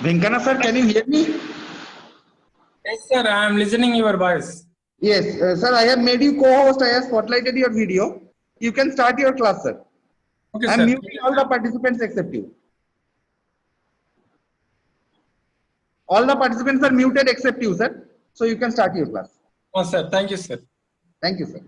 Venkana sir, can you hear me? Yes, sir. I am listening your voice. Yes, sir, I have made you co-host. I have spotlighted your video. You can start your class, sir. Okay, I am sir. muting all the participants except you. All the participants are muted except you, sir. So you can start your class. Oh, sir. Thank you, sir. Thank you, sir.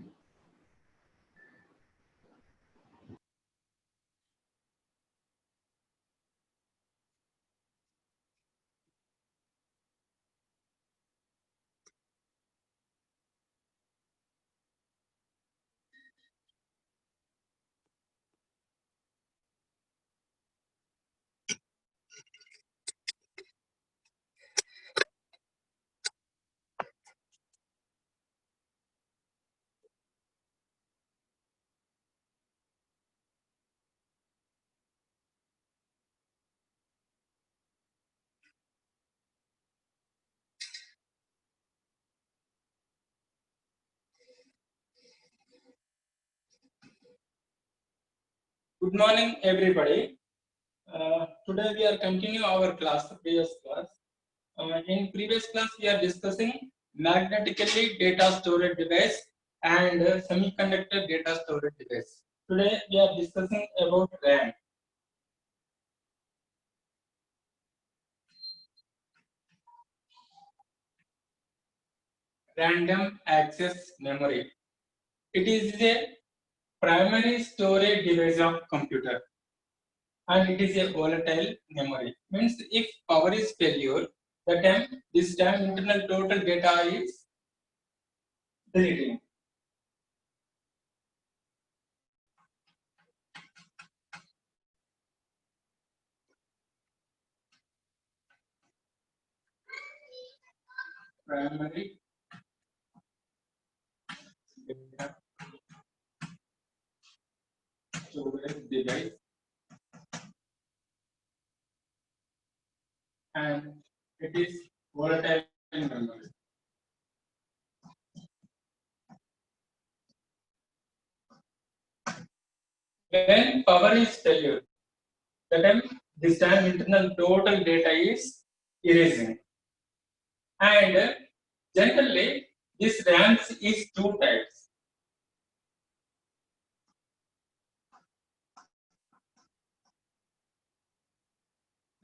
Good morning, everybody. Today we are continuing our previous class. In previous class, we are discussing magnetically data storage device and semiconductor data storage device. Today we are discussing about RAM. Random access memory. It is a primary storage device of computer, and it is a volatile memory. Means if power is failure, this time internal total data is deleting. Primary data storage device, and it is volatile memory. When power is failure, this time internal total data is erasing. And generally, this RAMs is two types.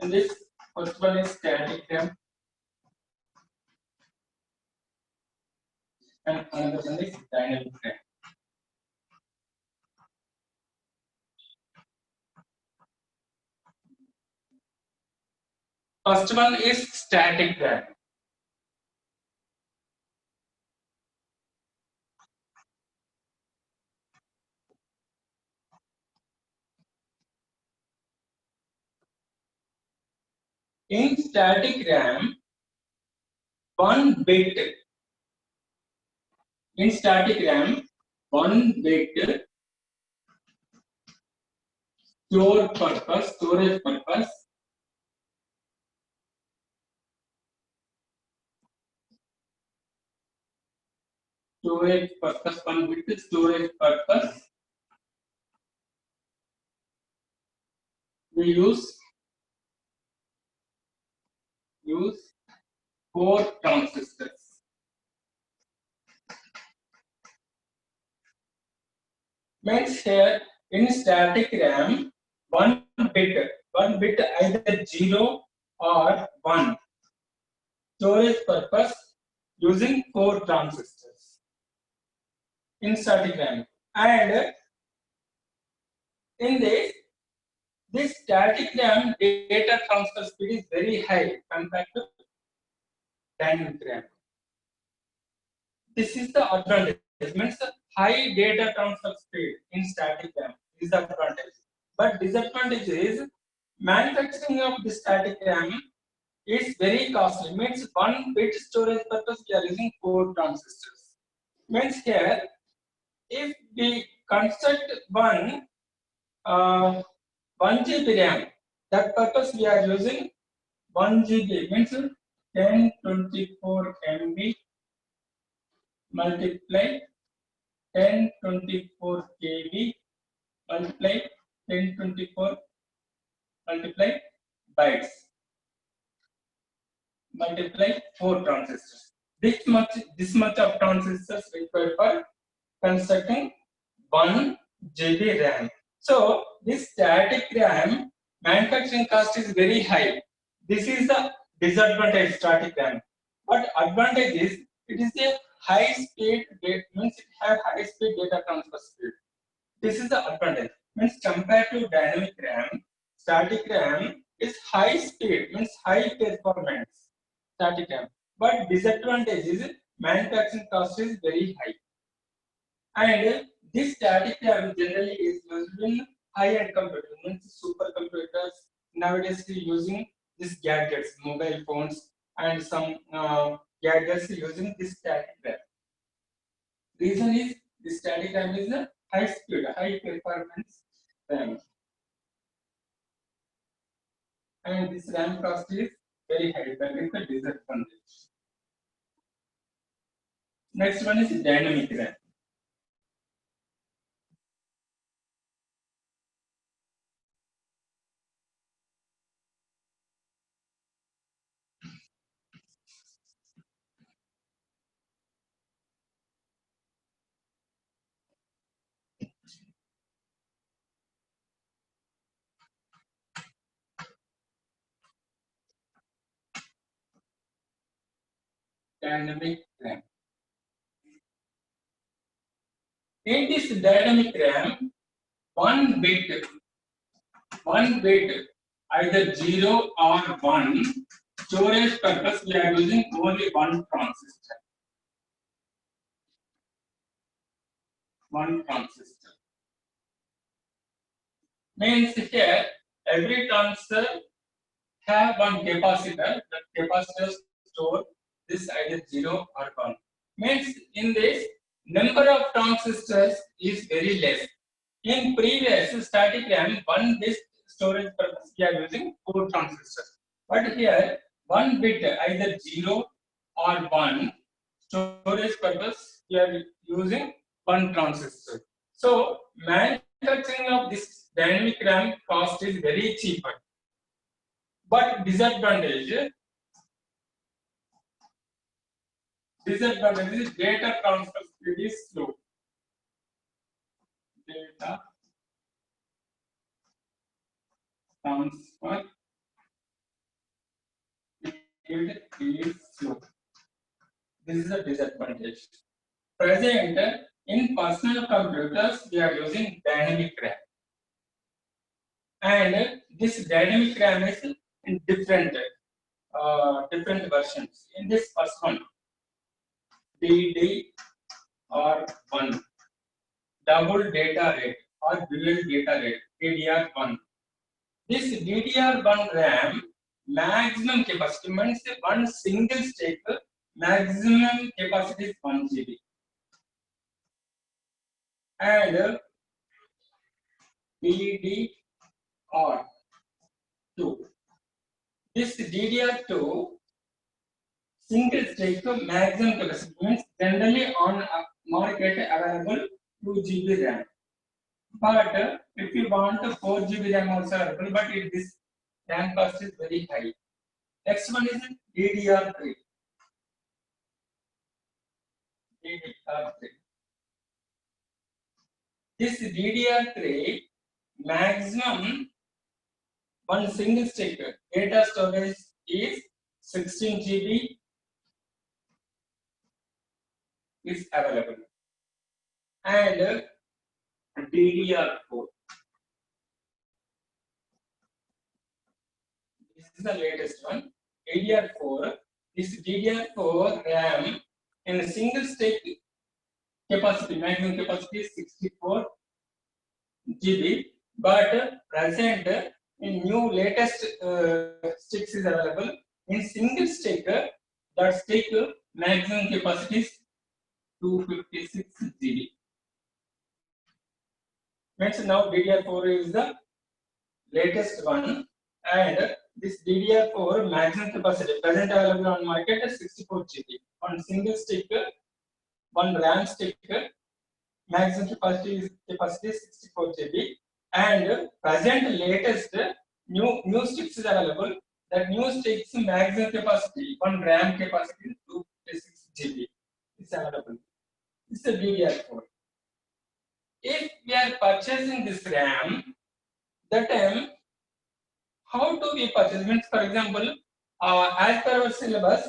And this first one is static RAM, and another one is dynamic RAM. First one is static RAM. In static RAM, one bit storage purpose, one bit storage purpose, we use 4 transistors. Means here in static RAM, one bit either 0 or 1 storage purpose using 4 transistors in static RAM. And in this static RAM data transfer speed is very high compared to dynamic RAM. This is the advantage. Means high data transfer speed in static RAM is the advantage. But disadvantage is manufacturing of the static RAM is very costly. Means one bit storage purpose we are using 4 transistors. Means here if we construct one 1 GB RAM, that purpose we are using 1 GB means 1024 MB multiply 1024 KB multiply 1024 multiply bytes. multiply 4 transistors. This much of transistors required for constructing 1 GB RAM. So this static RAM manufacturing cost is very high. This is the disadvantage static RAM. But advantage is it is a high speed, means it have high speed data transfer speed. This is the advantage. Means compared to dynamic RAM, static RAM is high speed, means high performance static RAM. But disadvantage is manufacturing cost is very high. And this static RAM generally is used in high-end computers, means supercomputers. Nowadays, we using these gadgets, mobile phones, and some gadgets using this static RAM. Reason is this static RAM is a high speed, high performance RAM, and this RAM cost is very high. That is the disadvantage. Next one is dynamic RAM. Dynamic RAM. In this dynamic RAM, one bit, either 0 or 1, storage purpose, we are using only one transistor. One transistor. Means here, every transistor have one capacitor. The capacitor store this either 0 or 1. Means in this, number of transistors is very less. In previous static RAM, one disk storage purpose we are using 4 transistors. But here, one bit either 0 or 1 storage purpose we are using one transistor. So manufacturing of this dynamic RAM cost is very cheaper. But disadvantage is data transfer speed is slow. Data transfer speed is slow. This is a disadvantage. Present in personal computers, we are using dynamic RAM. And this dynamic RAM is in different versions. In this first one, DDR1, double data rate or dual data rate, DDR1. This DDR1 RAM maximum capacity means one single state maximum capacity is 1 GB. And DDR2. This DDR2 single state maximum capacity means generally on market available 2 GB RAM. But if you want 4 GB RAM also available, but this RAM cost is very high. Next one is DDR3. This DDR3 maximum one single stick data storage is 16 GB is available. And DDR4. This is the latest one. DDR4. This DDR4 RAM in a single stick capacity, maximum capacity is 64 GB. But present in new latest sticks is available. In single stick, that stick maximum capacity is 256 GB. Means now DDR4 is the latest one, and this DDR4 maximum capacity present available on market is 64 GB. On single stick, one RAM stick, maximum capacity is 64 GB, and present latest new sticks is available That new stick's maximum capacity, 1 RAM capacity is 256 GB. It's available. It's a DDR4. If we are purchasing this RAM, that time how to be purchased means, for example, as per our syllabus,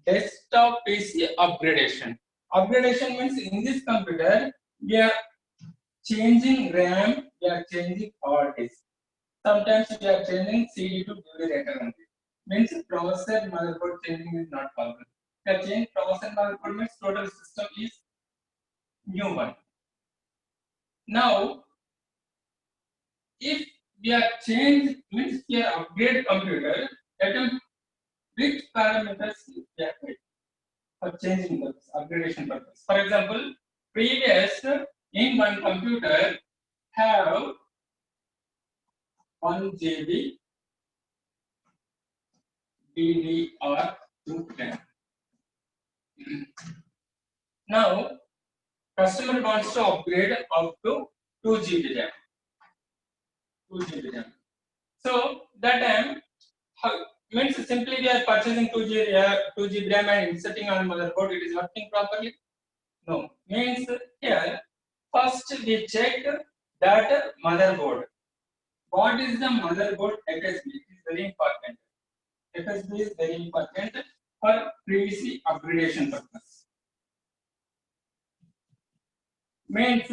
desktop PC upgradation. Upgradation means in this computer we are changing RAM, we are changing hard disk. Sometimes we are changing CD to DVD writer only. Means processor motherboard changing is not possible. We are changing processor motherboard means total system is new one. Now, if we are change means we are upgrade computer, that is which parameters we are going for changing purpose, upgradation purpose. For example, previous in one computer have 1 GB DDR2 RAM. Now, customer wants to upgrade up to 2 GB RAM. 2 GB RAM. So that time, means simply we are purchasing 2 GB RAM and inserting on motherboard. It is working properly? No. Means here first we check that motherboard. What is the motherboard FSB? It is very important. FSB is very important for PVC upgradation purpose. Means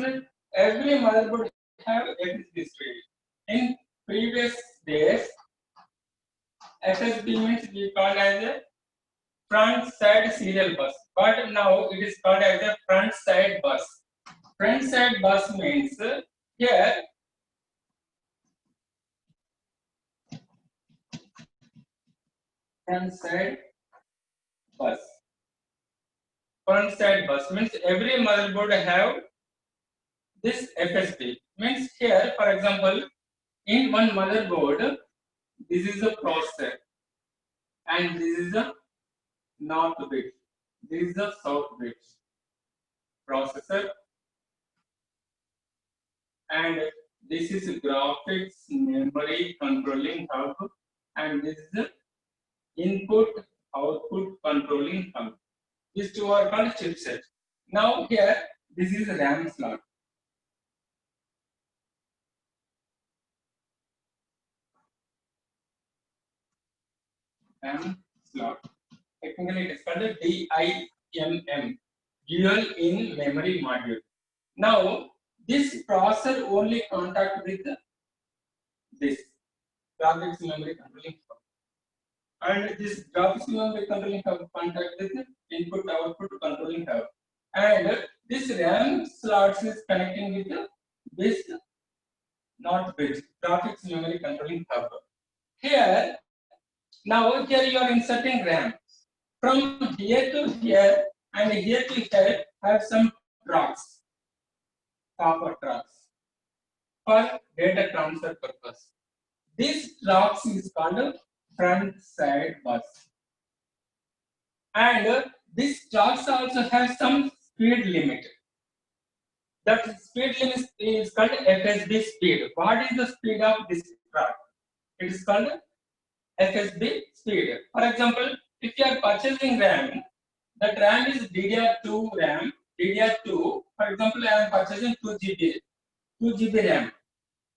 every motherboard have FSB speed. In previous days, FSB means we called as a front side serial bus, but now it is called as a front side bus. Front side bus means here front side bus. Front side bus means every motherboard have this FSB. Means here, for example, in one motherboard, this is a processor, and this is a north bit. This is the south bit. Processor, and this is graphics memory controlling hub, and this is the input output controlling hub. These two are called chipset. Now here this is RAM slot. RAM slot. Technically it is called a DIMM, dual in memory module. Now this processor only contact with this graphics memory controlling hub, and this graphics memory controlling hub contact with input output controlling hub, and this RAM slots is connecting with this not bit graphics memory controlling hub. Here now here you are inserting RAM from here to here and here to here have some tracks, copper tracks for data transfer purpose. This tracks is called front side bus, and this tracks also has some speed limit. That speed limit is called FSB speed. What is the speed of this track? It is called FSB speed. For example, if you are purchasing RAM, that RAM is DDR2 RAM. DDR2, for example, I am purchasing 2 GB RAM.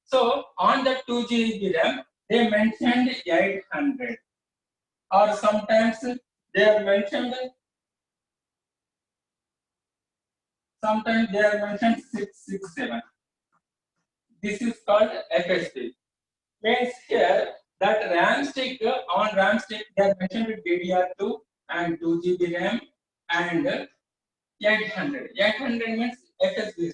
So on that 2 GB RAM, they mentioned 800, or sometimes they are mentioned. Sometimes they are mentioned 667. This is called FSB. Means here that RAM stick, on RAM stick they are mentioned with DDR2 and 2 GB RAM and 800. 800 means FSB.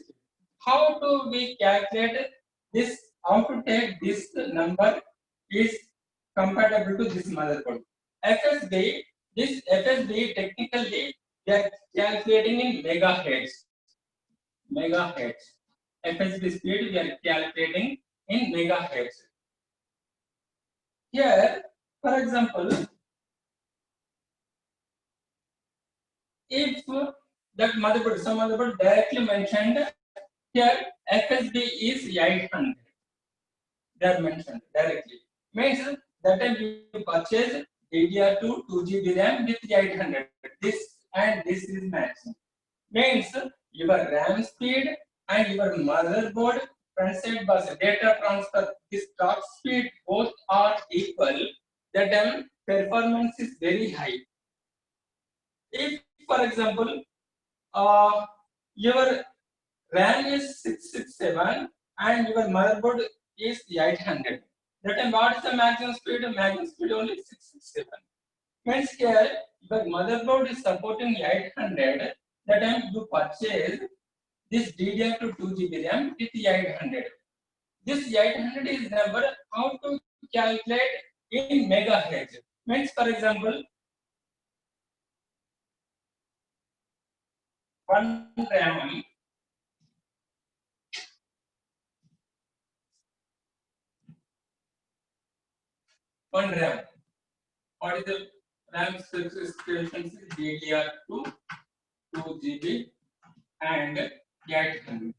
How do we calculate this? How to take this number is compatible to this motherboard? FSB. This FSB technically we are calculating in megahertz. Megahertz. FSB speed we are calculating in megahertz. Here, for example, if that motherboard, some motherboard directly mentioned here FSB is 800. They are mentioned directly. Means that time you purchase DDR2 2GB RAM with 800. This is matching. Means your RAM speed and your motherboard front side bus data transfer, this clock speed both are equal. That time performance is very high. If, for example, your RAM is 667 and your motherboard is 800. That time what is the maximum speed? Maximum speed only 667. Means here your motherboard is supporting 800. That time you purchase this DDR2 2GB RAM with 800. This 800 is number how to calculate in megahertz. Means for example, one RAM. One RAM. What is the RAM specifications? DDR2 2GB and 800.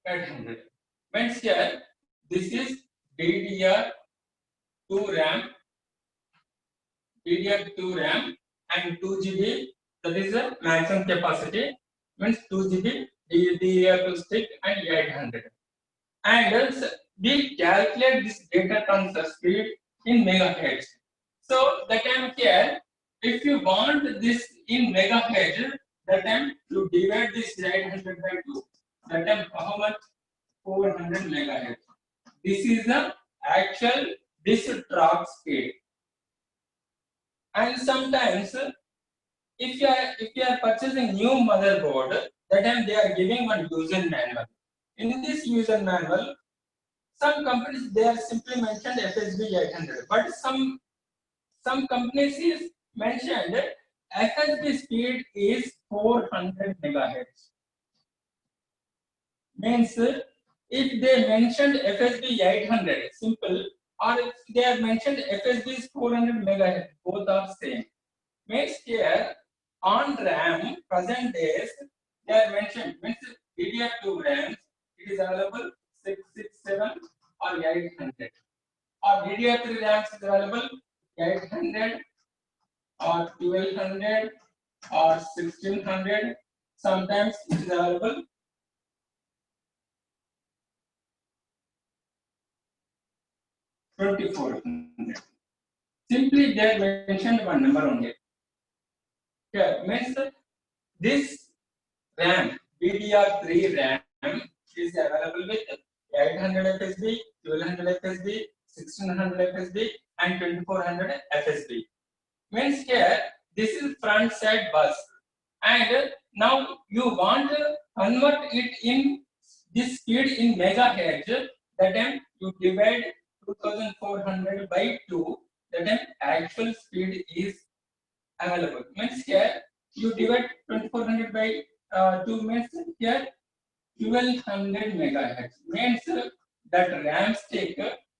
800. Means here this is DDR2 RAM, DDR2 RAM and 2GB. That is the maximum capacity. Means 2GB DDR2 stick and 800. And else we calculate this data transfer speed in megahertz. So that time here, if you want this in megahertz, that time you divide this 800 by 2. That time how much? 400 megahertz. This is the actual this clock speed. And sometimes if you are purchasing new motherboard, that time they are giving one user manual. In this user manual, some companies they are simply mentioned FSB 800, but some companies is mentioned FSB speed is 400 megahertz. Means if they mentioned FSB 800, simple, or if they are mentioned FSB is 400 megahertz, both are same. Means here on RAM present days they are mentioned. Means DDR2 RAM it is available 667 or 800, or DDR3 RAM is available 800 or 1200 or 1600. Sometimes it is available 2400. Simply they mentioned one number only. Here means this RAM DDR3 RAM is available with 800 FSB, 1200 FSB, 1600 FSB, and 2400 FSB. Means here this is front side bus, and now you want to convert it in this speed in megahertz. That time you divide 2400 by 2. That time actual speed is available. Means here you divide 2400 by 2 means here 1200 megahertz. Means that RAM stick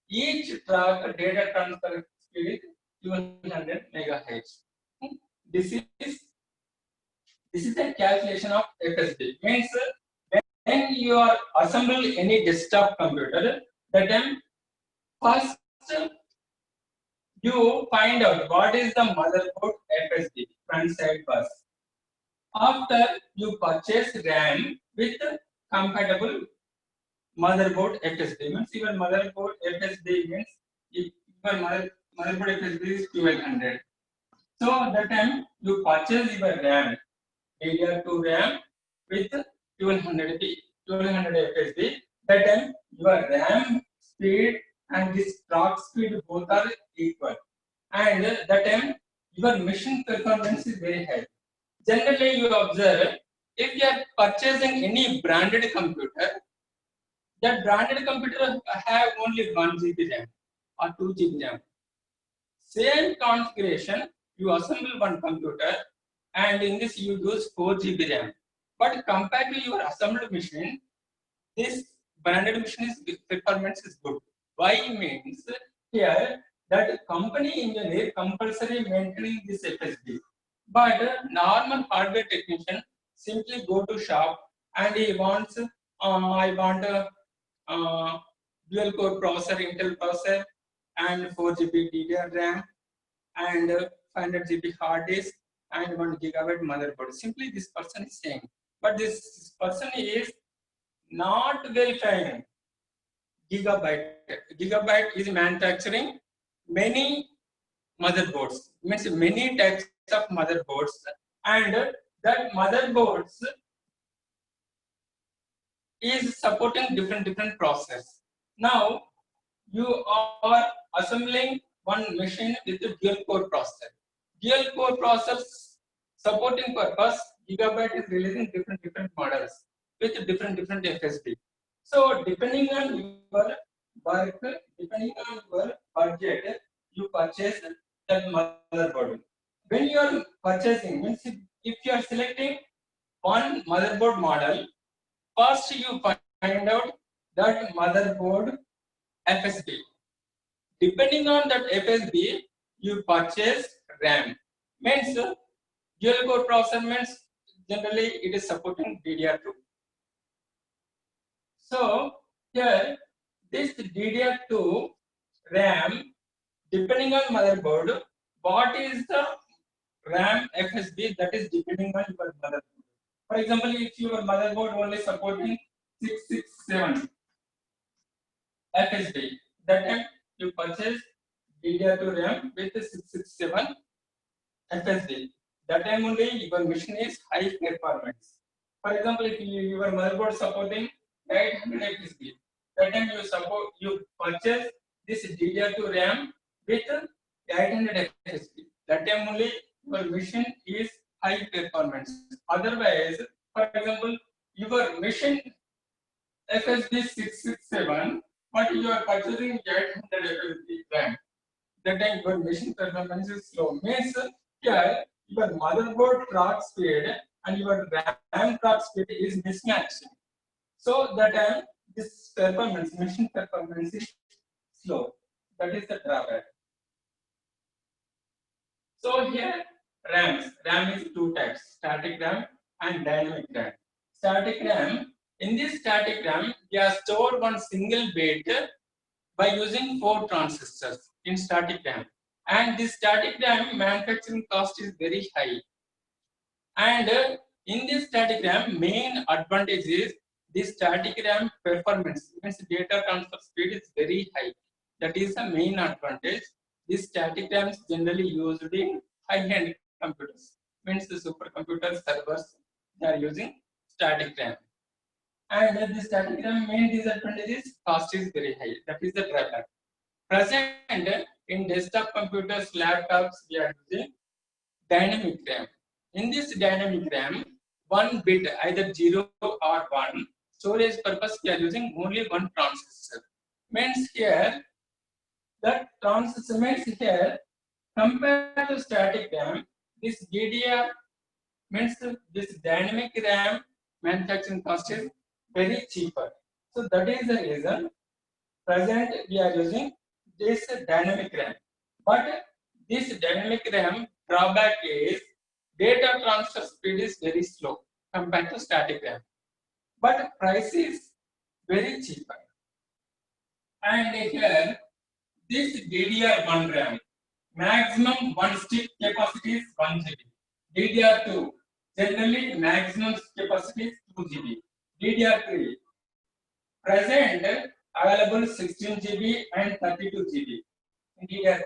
each track data transfer speed is 1200 megahertz. This is the calculation of FSB. Means when you are assemble any desktop computer, that time first you find out what is the motherboard FSB front side bus. After you purchase RAM with compatible motherboard FSB, means your motherboard FSB means if your motherboard FSB is 1200. So that time you purchase your RAM DDR2 RAM with 1200 FSB. That time your RAM speed and this clock speed both are equal, and that time your machine performance is very high. Generally, you observe if you are purchasing any branded computer, that branded computer have only 1 GB RAM or 2 GB RAM. Same configuration, you assemble one computer, and in this you use 4 GB RAM. But compared to your assembled machine, this branded machine is performance is good. Why means here that company engineer compulsory maintaining this FSB, but normal hardware technician simply go to shop and he wants I want dual core processor, Intel processor, and 4 GB DDR RAM, and 500 GB hard disk, and 1 gigabyte motherboard. Simply this person is saying, but this person is not verifying gigabyte. Gigabyte is manufacturing many motherboards, means many types of motherboards, and that motherboards is supporting different process. Now you are assembling one machine with a dual core processor. Dual core processors supporting purpose, Gigabyte is releasing different models with different FSD. So depending on your work, depending on your budget, you purchase that motherboard. When you are purchasing, means if you are selecting one motherboard model, first you find out that motherboard FSD. Depending on that FSD, you purchase RAM. Means dual core processor means generally it is supporting DDR2. So here this DDR2 RAM, depending on motherboard, what is the RAM FSD, that is depending on your motherboard. For example, if your motherboard only supporting 667 FSD, that time you purchase DDR2 RAM with 667 FSD. That time only your machine is high performance. For example, if your motherboard supporting 800 FSD, that time you purchase this DDR2 RAM with 800 FSD. That time only your machine is high performance. Otherwise, for example, your machine FSD 667, but you are purchasing 800 FSD RAM. That time your machine performance is slow. Means here your motherboard clock speed and your RAM clock speed is mismatching. So that time this performance, machine performance is slow. That is the drawback. So here RAM is two types: static RAM and dynamic RAM. Static RAM. In this static RAM, we are stored one single bit by using 4 transistors in static RAM, and this static RAM manufacturing cost is very high. And in this static RAM, main advantage is this static RAM performance, means data transfer speed is very high. That is the main advantage. This static RAM is generally used in high-end computers, means the supercomputer servers, they are using static RAM. And the static RAM main disadvantage is cost is very high. That is the drawback. Present in desktop computers, laptops, we are using dynamic RAM. In this dynamic RAM, one bit, either 0 or 1, storage purpose, we are using only one transistor. Means here, that transistor means here, compared to static RAM, this DDR means this dynamic RAM manufacturing cost is very cheaper. So that is the reason present we are using this dynamic RAM. But this dynamic RAM drawback is data transfer speed is very slow compared to static RAM. But price is very cheaper. And here this DDR1 RAM, maximum one stick capacity is 1 GB. DDR2 generally maximum capacity is 2 GB. DDR3 present available 16 GB and 32 GB in DDR3.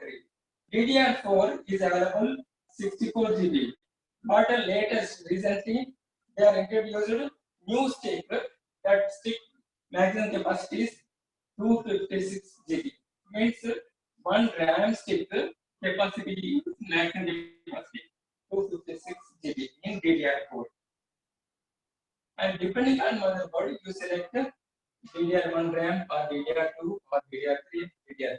DDR4 is available 64 GB. But latest recently they are introduced new stick, that stick maximum capacity is 256 GB. Means one RAM stick capacity is maximum capacity 256 GB in DDR4. And depending on motherboard, you select DDR1 RAM or DDR2 or DDR3, DDR4.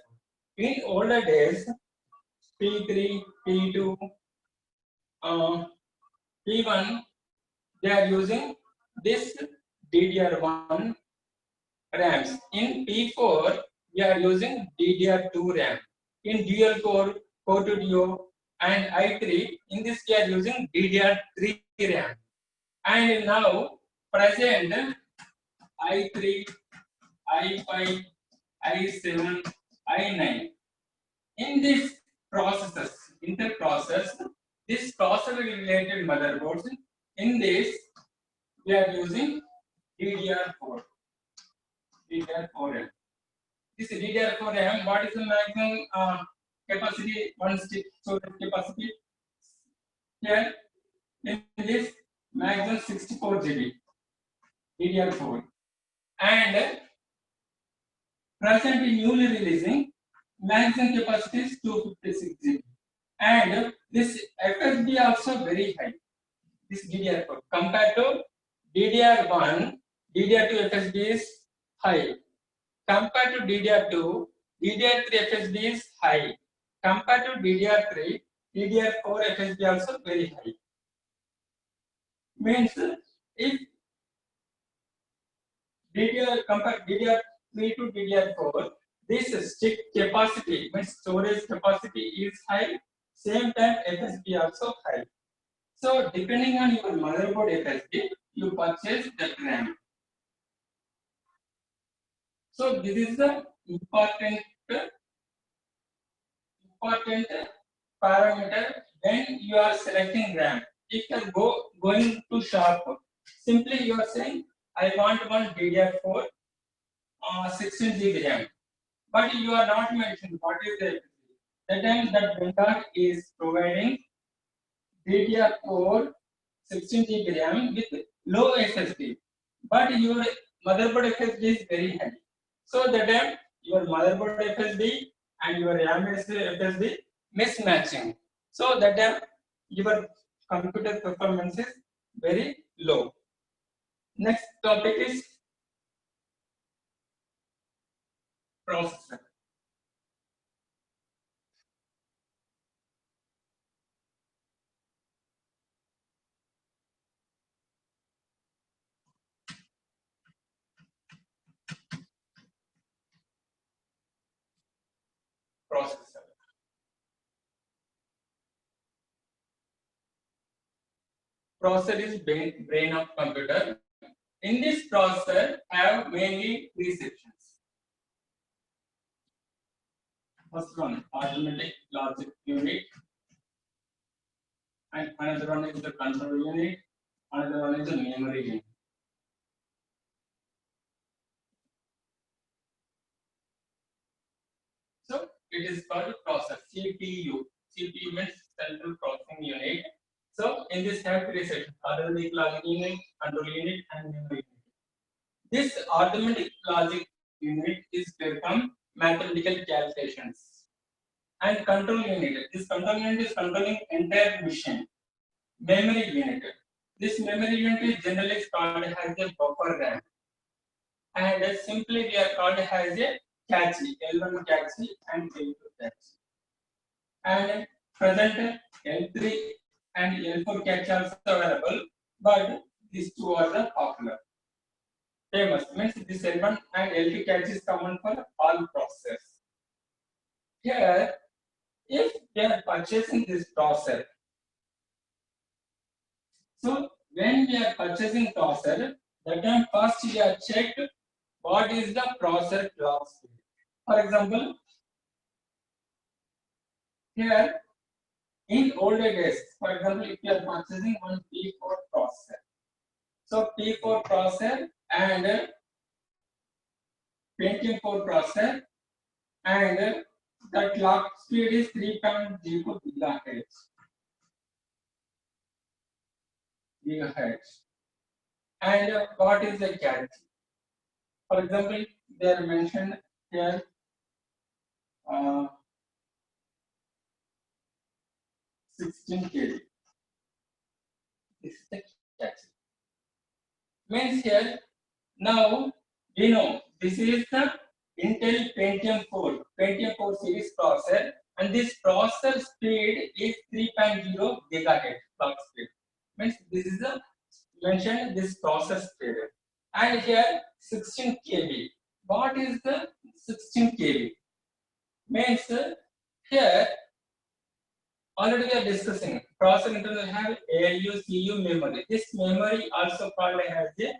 In older days, P3, P2, P1, they are using this DDR1 RAMs. In P4, we are using DDR2 RAM. In dual core, core to duo, and i3, in this we are using DDR3 RAM. And now present i3, i5, i7, i9. In this processes, inter-process, this processor-related motherboards. In this, we are using DDR4, DDR4M. This DDR4M, what is the maximum capacity? One stick storage capacity. Here, in this maximum 64 GB DDR4, and presently newly releasing maximum capacity is 256 GB, and this FSD also very high. This DDR4 compared to DDR1, DDR2 FSD is high. Compared to DDR2, DDR3 FSD is high. Compared to DDR3, DDR4 FSD also very high. Means if compare DDR3 to DDR4, this stick capacity means storage capacity is high. Same time FSD also high. So depending on your motherboard FSD, you purchase the RAM. So this is the important parameter when you are selecting RAM. If you are going to shop, simply you are saying I want one DDR4 16 GB RAM, but you are not mentioning what is the FSD. That time that vendor is providing DDR4 16 GB RAM with low SSD, but your motherboard FSD is very high. So that time your motherboard FSD and your RAM FSD mismatching. So that time your computer performance is very low. Next topic is processor. Processor. Processor is brain of computer. In this processor, have mainly three sections. First one, arithmetic logic unit, and another one is the control unit, another one is the memory unit. So it is called processor, CPU. CPU means central processing unit. So in this have three sections: arithmetic logic unit, control unit, and memory unit. This arithmetic logic unit is perform mathematical calculations, and control unit. This control unit is controlling entire machine. Memory unit. This memory unit is generally called as a buffer RAM, and simply we are called as a cache, L1 cache and L2 cache. And present L3 and L4 cache also available, but these two are the popular. Famous means this L1 and L2 cache is common for all processors. Here, if we are purchasing this processor, so when we are purchasing processor, that time first we are checked what is the processor clock speed. For example, here in older days, for example, if you are purchasing one P4 processor, so P4 processor and Pentium 4 processor, and the clock speed is 3.0 gigahertz. And what is the cache? For example, they are mentioned here 16 KB. This is the cache. Means here now we know this is the Intel Pentium 4 series processor, and this processor speed is 3.0 gigahertz clock speed. Means this is the mentioned this process speed, and here 16 KB. What is the 16 KB? Means here already we are discussing processor internal have ALU, CU memory. This memory also called as a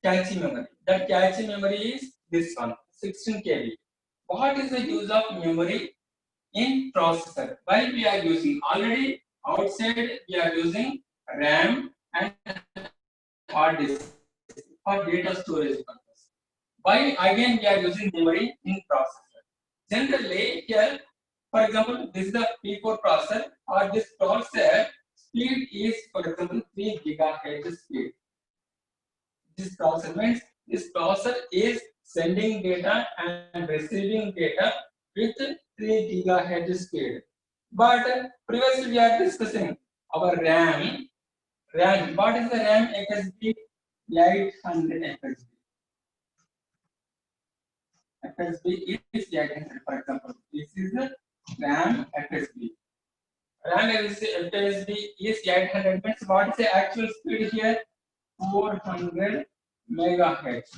cache memory. That cache memory is this one, 16 KB. what is the use of memory in processor? Why we are using? Already outside we are using RAM and hard disk for data storage purpose. Why again we are using memory in processor? Generally here, for example, this is the P4 processor, or this processor speed is, for example, 3 gigahertz speed. This processor means this processor is sending data and receiving data with 3 gigahertz speed. But previously we are discussing our RAM. RAM. What is the RAM FSB? 800 FSB. FSB is 800. For example, this is the RAM FSB. RAM FSB is 800. Means what is the actual speed here? 400 megahertz.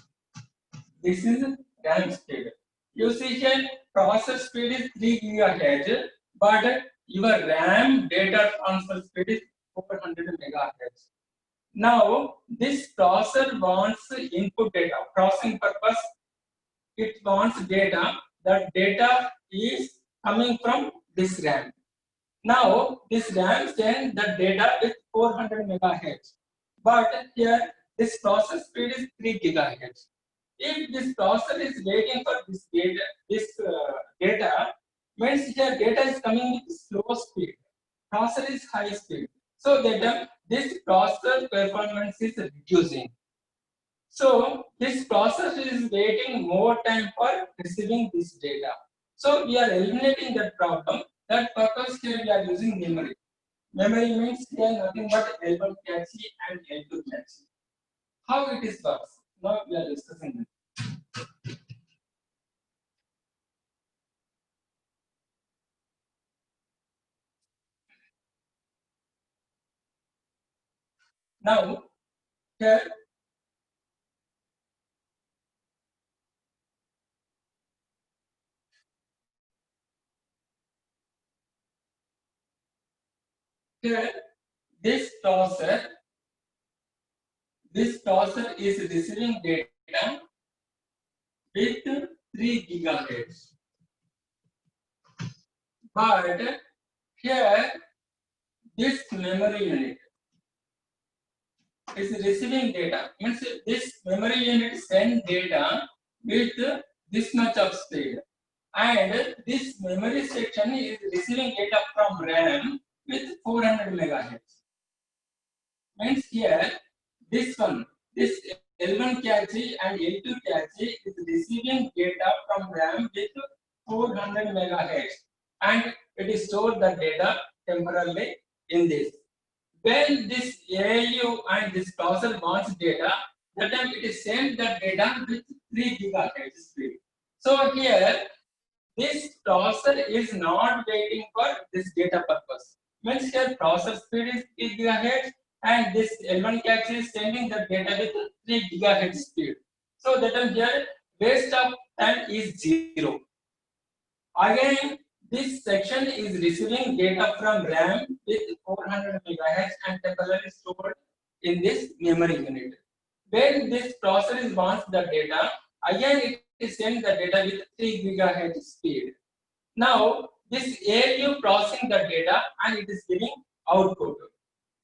This is RAM speed. You see here, processor speed is 3 gigahertz, but your RAM data transfer speed is 400 megahertz. Now, this processor wants input data, processing purpose. It wants data. That data is coming from this RAM. Now, this RAM sends the data with 400 megahertz, but here this process speed is 3 gigahertz. If this processor is waiting for this data, means here data is coming with slow speed. Processor is high speed, so that this processor performance is reducing. So this process is waiting more time for receiving this data. So we are eliminating that problem. That purpose here we are using memory. Memory means here nothing but L1 cache and L2 cache. How it is works? Now we are discussing it. Now here this processor is receiving data with 3 gigahertz. But here this memory unit is receiving data. Means this memory unit sends data with this much of speed, and this memory section is receiving data from RAM with 400 megahertz. Means here this L1 cache and L2 cache is receiving data from RAM with 400 megahertz, and it is stored the data temporarily in this. When this ALU and this processor wants data, that time it is sent the data with 3 gigahertz speed. So here this processor is not waiting for this data purpose. Means here processor speed is 3 gigahertz and this L1 cache is sending the data with 3 gigahertz speed. So that time here waste of time is 0. Again, this section is receiving data from RAM with 400 megahertz and temporarily stored in this memory unit. When this processor wants the data, again it is sending the data with 3 gigahertz speed. Now, this ALU processing the data and it is giving output.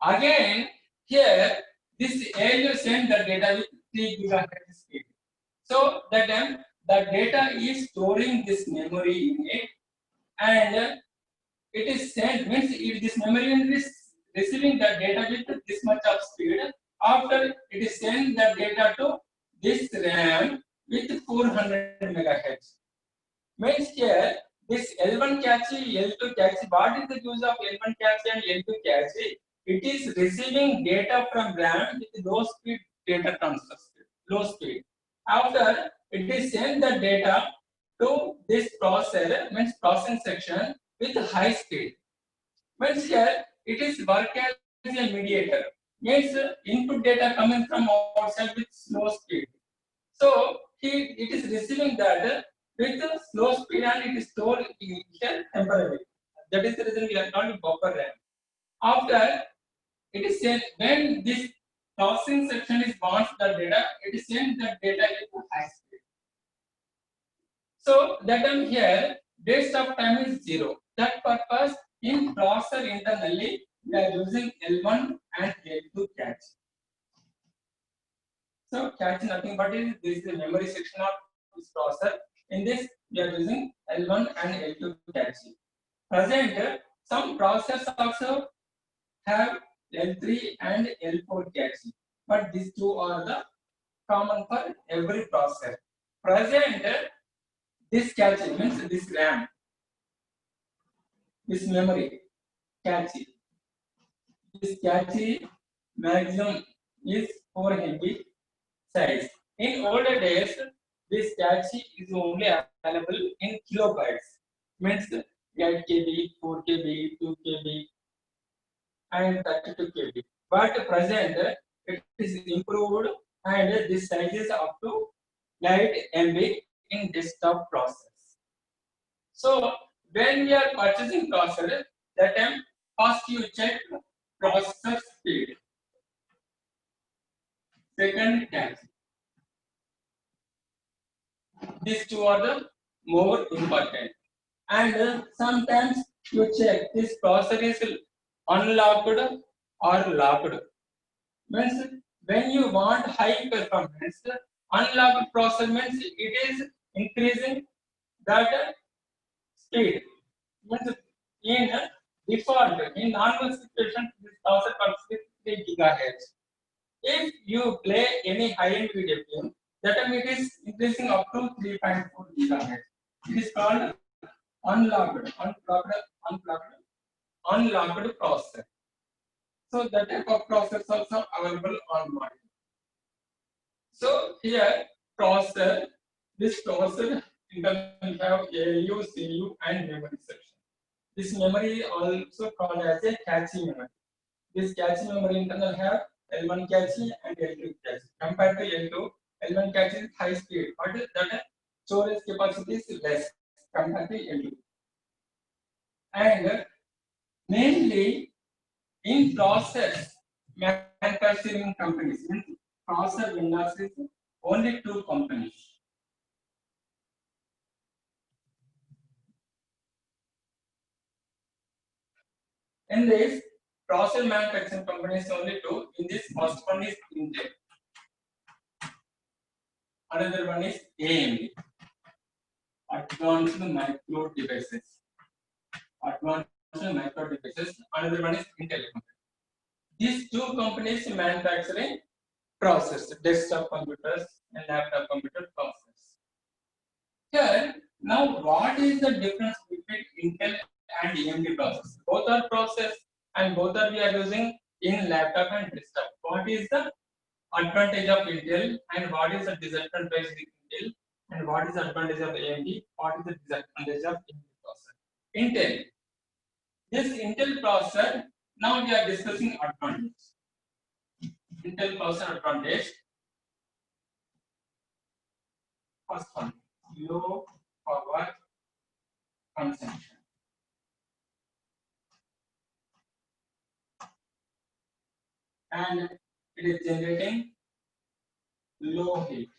Again, here this ALU sends the data with 3 gigahertz speed. So that the data is storing this memory unit, and it is sent, means if this memory unit is receiving the data with this much of speed, after it is sent the data to this RAM with 400 megahertz. Means here this L1 cache, L2 cache, what is the use of L1 cache and L2 cache? It is receiving data from RAM with low speed data transfer speed, low speed. After it is send the data to this processor, means processing section with high speed. Means here it is work as a mediator. Means input data coming from outside with slow speed. So it is receiving that with slow speed and it is stored here temporarily. That is the reason we are calling buffer RAM. After it is sent, when this processing section is wants the data, it is sent the data with high speed. So that time here desktop time is 0. That purpose in processor internally we are using L1 and L2 cache. So cache nothing but this is the memory section of this processor. In this we are using L1 and L2 cache. Present some processors also have L3 and L4 cache, but these two are the common for every processor. Present this cache means this RAM, this memory cache. This cache maximum is 4 MB size. In older days, this cache is only available in kilobytes, means 8 KB, 4 KB, 2 KB, and 32 KB. But present it is improved and this size is up to 8 MB in desktop process. So when we are purchasing processor, that time first you check processor speed. Second cache. These two are the more important. And sometimes you check this processor is unlocked or locked. Means when you want high performance, unlocked processor means it is increasing that speed. Means in default, in normal situation, this processor comes with 3 GHz. If you play any high-end video game, that time it is increasing up to 3.4 GHz. It is called unlocked processor. So that type of processor is also available on market. So here processor, this processor internal have ALU, CU, and memory section. This memory also called as a cache memory. This cache memory internal have L1 cache and L2 cache. Compared to L2, L1 cache is high speed, but that storage capacity is less compared to L2. And mainly in process manufacturing companies, processor vendors is only 2 companies. In this processor manufacturing companies only 2. In this first one is Intel. Another one is AMD. Advanced Micro Devices. Another one is Intel. These 2 companies manufacturing processors, desktop computers and laptop computer processors. Here, now what is the difference between Intel and AMD processors? Both are processors and both are we are using in laptop and desktop. What is the advantage of Intel and what is the disadvantage of Intel and what is the advantage of AMD? What is the disadvantage of AMD processor? Intel. This Intel processor, now we are discussing advantage. Intel processor advantage. First one, low power consumption. And it is generating low heat.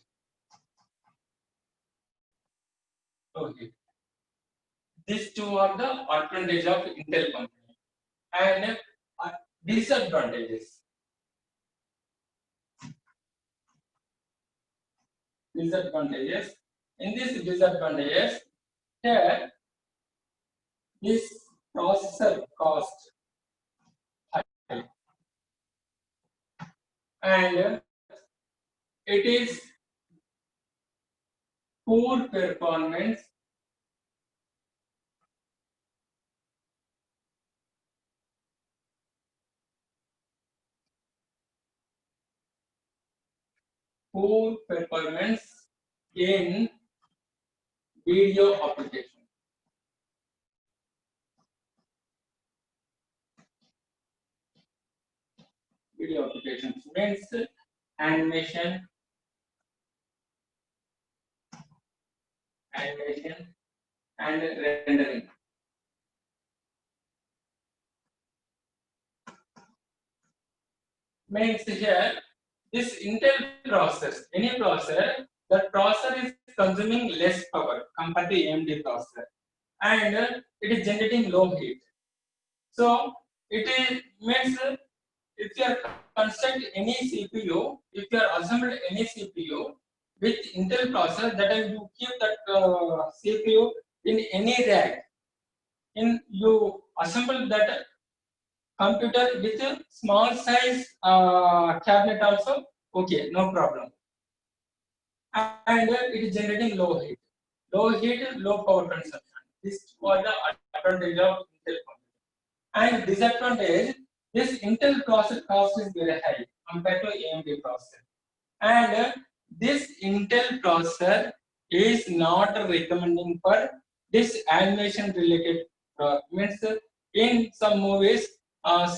These two are the advantages of Intel company. And disadvantages. In these disadvantages, here this processor cost high, and it is poor performance. Poor performance in video application. Video applications means animation, and rendering. Means here this Intel processor, any processor, that processor is consuming less power compared to AMD processor, and it is generating low heat. So it is means if you are construct any CPU, if you are assembled any CPU with Intel processor, that is you keep that CPU in any rack, in you assemble that computer with a small size cabinet also, okay, no problem. And it is generating low heat, low power consumption. This was the advantage of Intel computer. And disadvantage, this Intel processor cost is very high compared to AMD processor. And this Intel processor is not recommending for this animation related means in some movies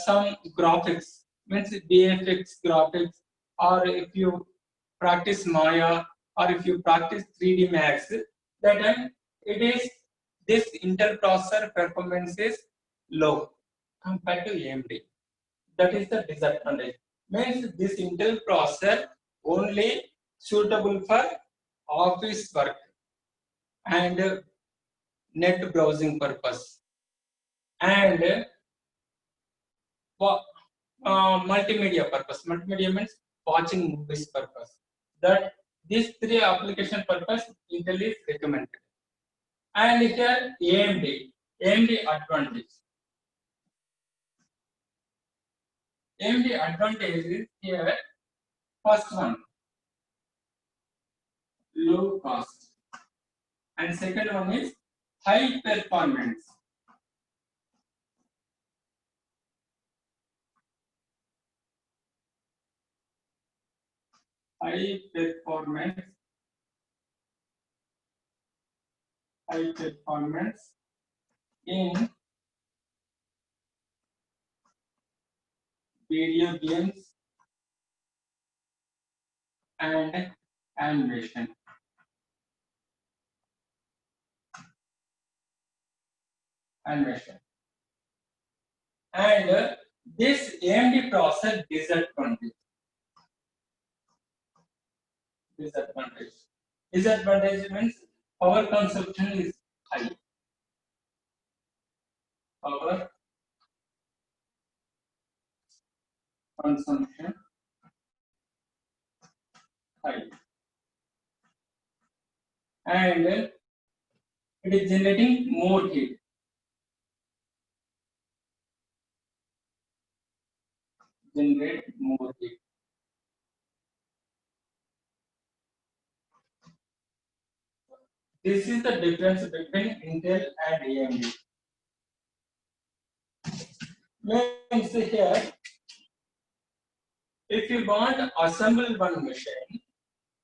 some graphics, means VFX graphics, or if you practice Maya, or if you practice 3D Max, that time it is this Intel processor performance is low compared to AMD. That is the disadvantage. Means this Intel processor only suitable for office work and net browsing purpose, and multimedia purpose. Multimedia means watching movies purpose. That these three application purpose Intel is recommended. And here AMD advantage. AMD advantage is here first one, low cost, and second one is high performance. High performance in video games and animation. And this AMD processor disadvantage. Disadvantage means power consumption is high. Power consumption high. And it is generating more heat. Generate more heat. This is the difference between Intel and AMD. Means here, if you want to assemble one machine,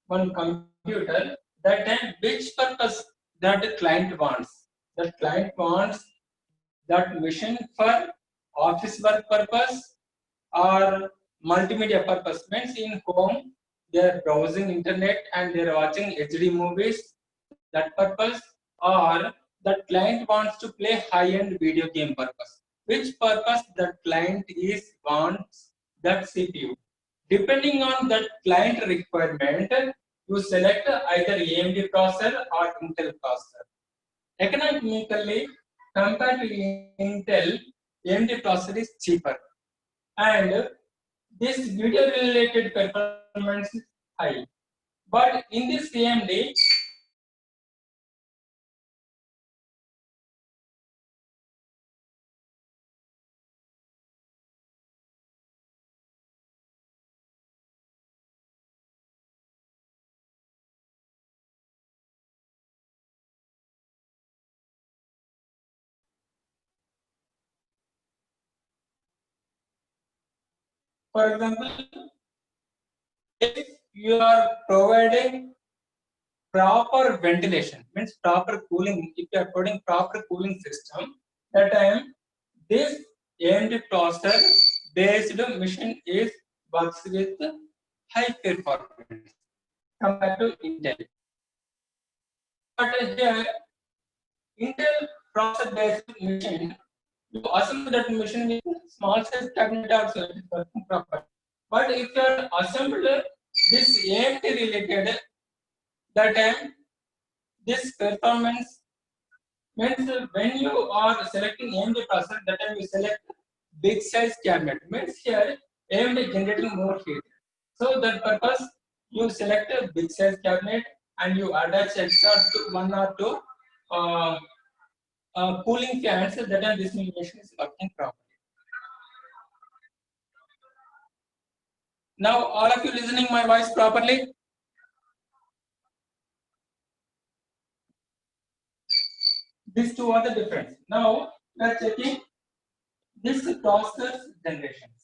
one computer, that time which purpose that client wants? The client wants that machine for office work purpose or multimedia purpose. Means in home they are browsing internet and they are watching HD movies, that purpose, or that client wants to play high-end video game purpose. Which purpose that client is wants that CPU. Depending on that client requirement, you select either AMD processor or Intel processor. Economically, compared to Intel, AMD processor is cheaper, and this video related performance is high. But in this AMD, for example, if you are providing proper ventilation, means proper cooling, if you are putting proper cooling system, that time this AMD processor based machine is works with high performance compared to Intel. But here Intel processor based machine, you assemble that machine with small size cabinet also it is working proper. But if you are assembled this AMD related that time this performance means when you are selecting AMD processor, that time you select big size cabinet. Means here AMD generating more heat. So that purpose you select a big size cabinet and you attach extra to one or two cooling fans. That time this machine is working properly. Now all of you listening my voice properly? These two are the difference. Now we are checking this process generations.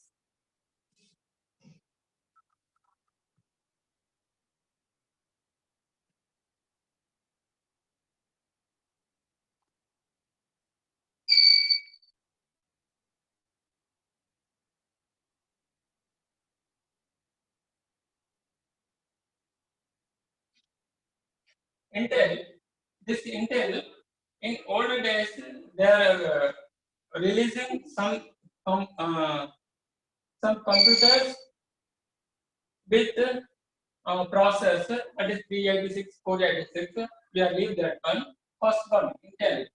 Intel, this Intel, in older days, they are releasing some computers with processor, that is 386, 486. We are leave that one. First one, Intel,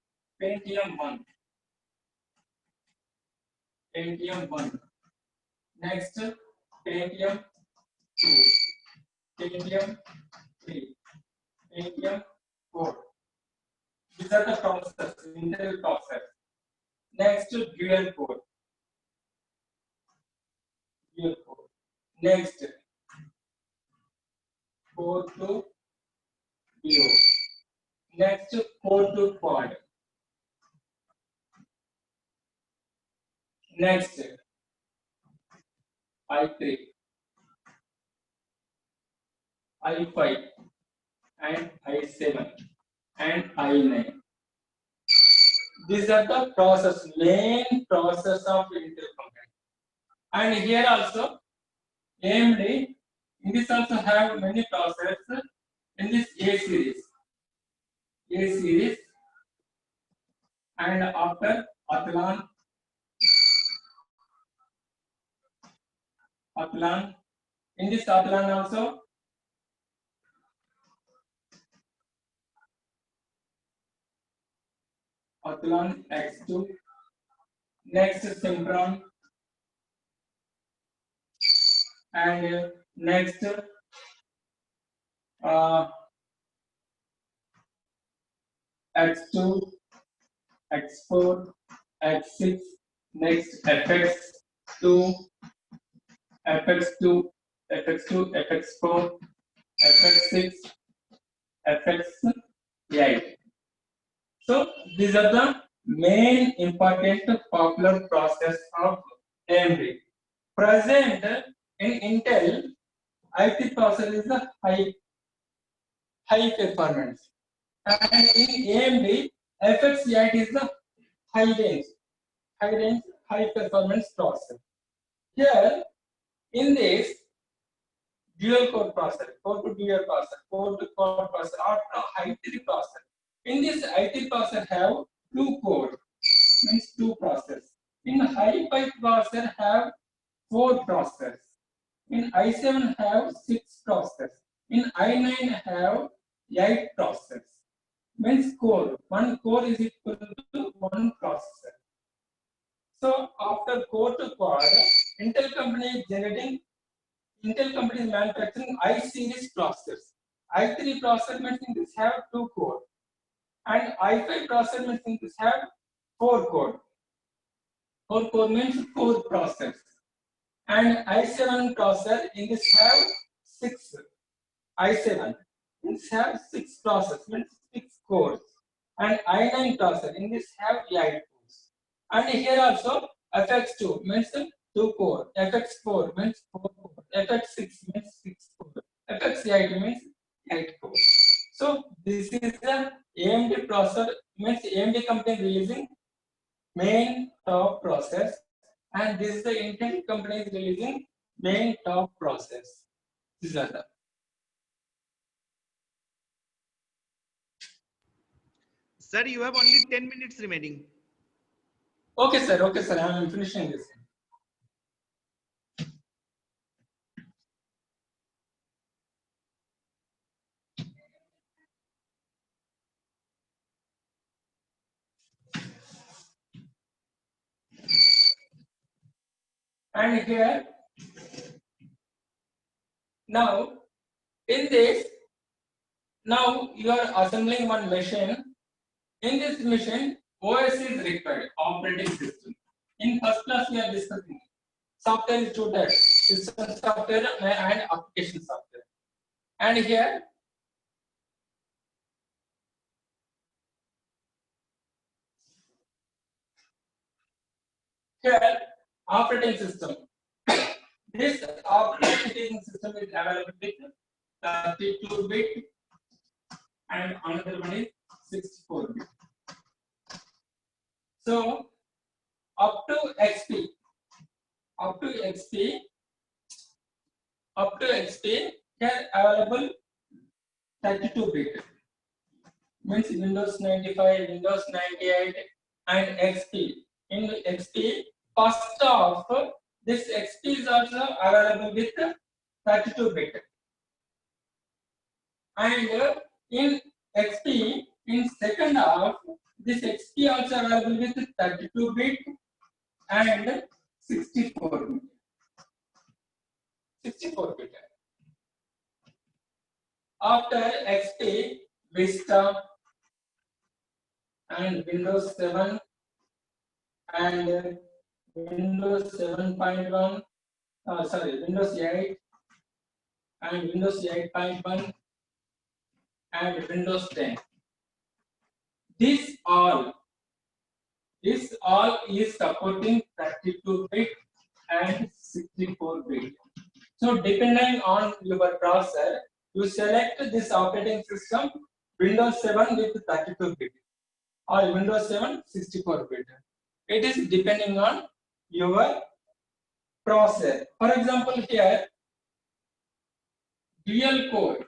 Pentium 1. Pentium 1. Next, Pentium 2. Pentium 3. Pentium 4. These are the processors, Intel processors. Next, dual core. Dual core. Next, 4 to 0. Next, 4 to quad. Next, I3, I5, and I7, and I9. These are the main process of Intel company. And here also, AMD, in this also have many processors in this A series. A series, and after Athlon, in this Athlon also, Athlon X2, next Sempron, and next X2, X4, X6, next FX2, FX2, FX2, FX4, FX6, FX8. So these are the main important popular process of AMD. Present in Intel, IT processor is the high performance, and in AMD, FX8 is the high range, high performance processor. Here, in this dual core processor, core to dual processor, core to core processor, or I3 processor. In this I3 processor have 2 cores, means 2 processors. In I5 processor have 4 processors. In I7 have 6 processors. In I9 have 8 processors. Means core. One core is equal to 1 processor. So after core to quad, Intel company is manufacturing I series processors. I3 processor means this have 2 core, and I5 processor means this have 4 core. 4 core means 4 processors, and I7 processor in this have 6. I7 in this have 6 processors, means 6 cores, and I9 processor in this have 8 cores. And here also FX2 means 2 core, FX4 means 4 core, FX6 means 6 core, FX8 means 8 core. So this is the AMD processor, means AMD company releasing main top process, and this is the Intel company is releasing main top process. These are the. Sir, you have only 10 minutes remaining. Okay, sir. I am finishing this. And here now in this, now you are assembling one machine. In this machine, OS is required, operating system. In first class, we are discussing software is two types: system software and application software. And here, operating system. This operating system is available with 32-bit, and another one is 64-bit. So up to XP, here available 32-bit. Means Windows 95, Windows 98, and XP. In XP, first of this XP is also available with 32-bit. And in XP, in second half, this XP also available with 32-bit and 64-bit. 64-bit. After XP, Vista and Windows 7 and Windows 7.1, Windows 8 and Windows 8.1 and Windows 10. This all is supporting 32-bit and 64-bit. So depending on your processor, you select this operating system Windows 7 with 32-bit or Windows 7 64-bit. It is depending on your processor. For example, here dual core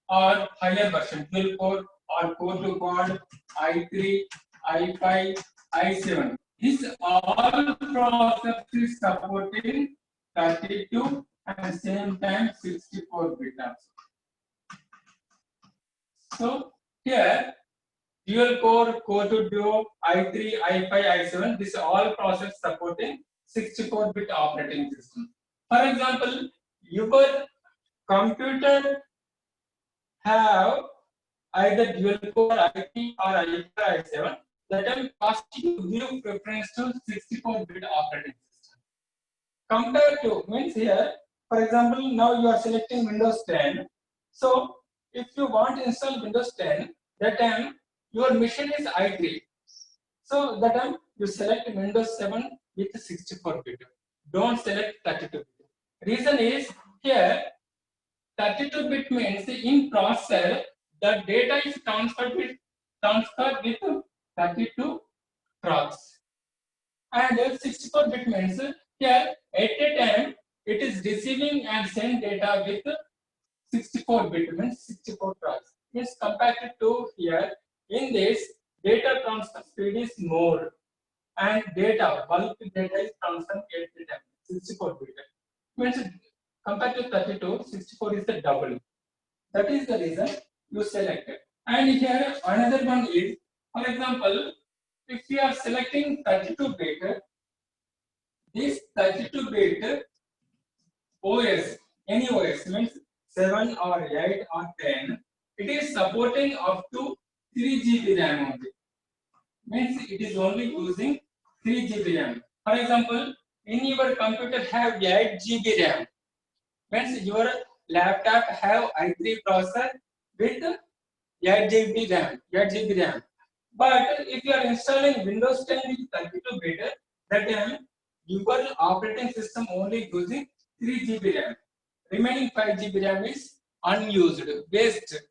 or higher version, dual core or core to quad, i3, i5, i7. This all processors supporting 32 and same time 64-bit also. So here dual core, core to duo, i3, i5, i7. This all processors supporting 64-bit operating system. For example, your computer have either dual core i3 or i5, i7. That time first you give preference to 64-bit operating system. Compared to, means here, for example, now you are selecting Windows 10. So if you want to install Windows 10, that time your machine is i3. So that time you select Windows 7 with 64-bit. Don't select 32-bit. Reason is here 32-bit means in processor the data is transferred with 32 clocks. And 64-bit means here at a time it is receiving and send data with 64-bit means 64 clocks. Means compared to here, in this data transfer speed is more and bulk data is transferred at a time 64-bit. Means compared to 32, 64 is the double. That is the reason you select it. And here another one is, for example, if you are selecting 32-bit, this 32-bit OS, any OS means 7 or 8 or 10, it is supporting up to 3 GB RAM only. Means it is only using 3 GB RAM. For example, in your computer have 8 GB RAM. Means your laptop have i3 processor with 8 GB RAM. But if you are installing Windows 10 with 32-bit, that time your operating system only using 3 GB RAM. Remaining 5 GB RAM is unused, waste.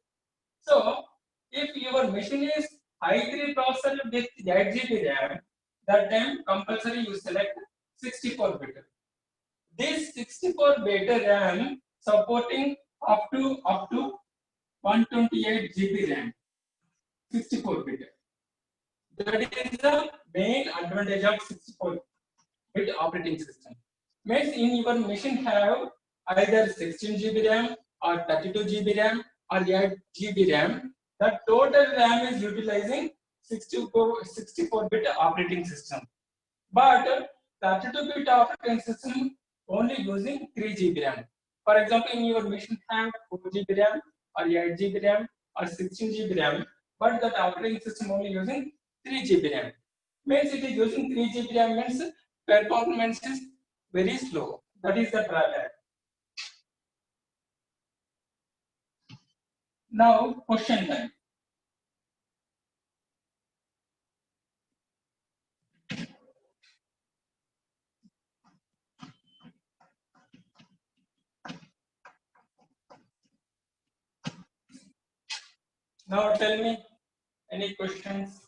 So if your machine is i3 processor with 8 GB RAM, that time compulsory you select 64-bit. This 64-bit RAM supporting up to 128 GB RAM, 64-bit. That is the main advantage of 64-bit operating system. Means in your machine have either 16 GB RAM or 32 GB RAM or 8 GB RAM. The total RAM is utilizing 64-bit operating system. But 32-bit operating system only using 3 GB RAM. For example, in your machine have 4 GB RAM or 8 GB RAM or 16 GB RAM, but that operating system only using 3 GB RAM. Means it is using 3 GB RAM means performance is very slow. That is the drawback. Now question time. Now tell me any questions.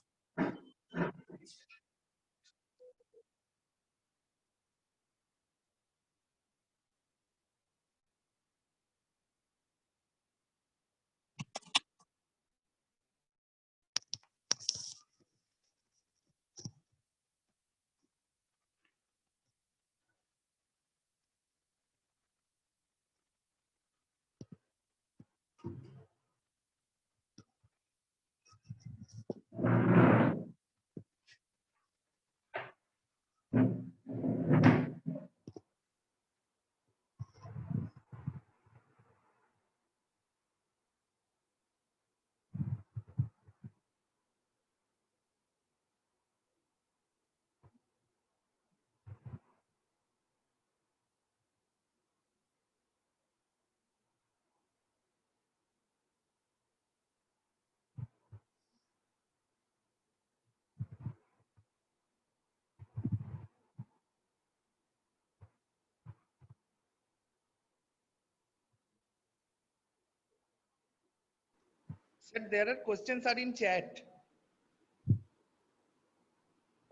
Sir, there are questions are in chat.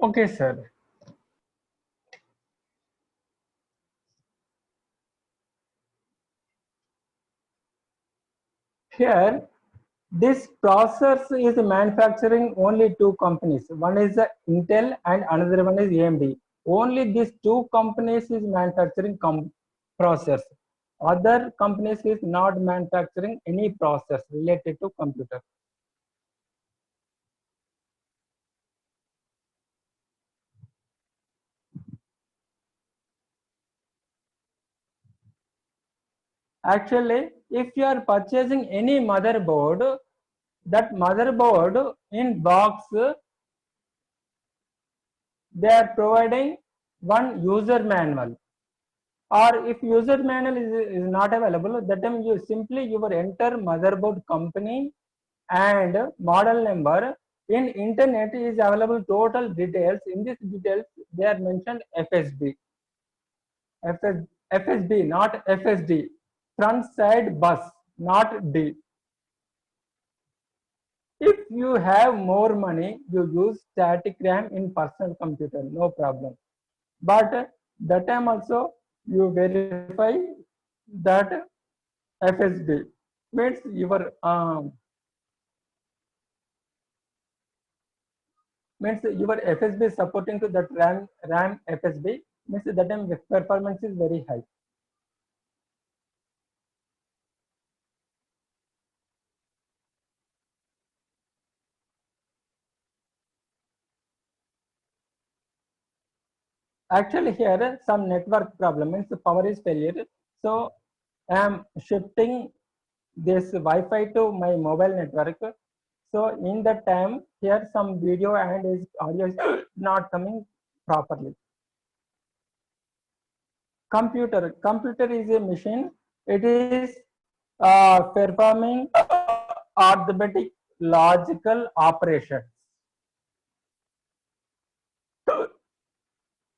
Okay, sir. Here, this process is manufacturing only two companies. One is Intel and another one is AMD. Only these two companies is manufacturing processors. Other companies is not manufacturing any process related to computer. Actually, if you are purchasing any motherboard, that motherboard in box, they are providing one user manual. Or if user manual is not available, that time you simply you will enter motherboard company and model number. In internet is available total details. In this details, they are mentioned FSB. FSB, not FSD. Front side bus, not D. If you have more money, you use static RAM in personal computer, no problem. But that time also you verify that FSD means your FSB supporting to that RAM FSB means that time the performance is very high. Actually here some network problem means the power is failure. So I am shifting this Wi-Fi to my mobile network. So in that time here some video and is audio is not coming properly. Computer is a machine. It is performing arithmetic logical operations.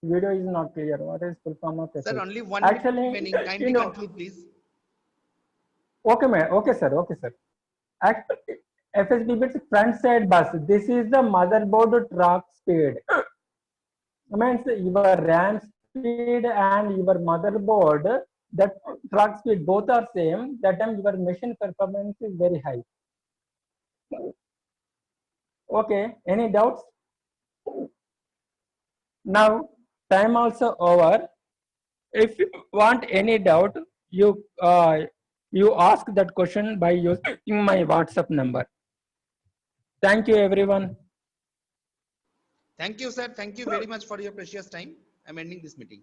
Video is not clear. What is full form of Sir, only 1 Actually, minute remaining. Kindly conclude, please. Okay, ma'am. Okay, sir. Okay, sir. Actually, FSB bits front side bus. This is the motherboard clock speed. Means your RAM speed and your motherboard, that clock speed both are same. That time your machine performance is very high. Okay. Any doubts? Now time also over. If you want any doubt, you ask that question by using my WhatsApp number. Thank you, everyone. Thank you, sir. Thank you very much for your precious time. I'm ending this meeting.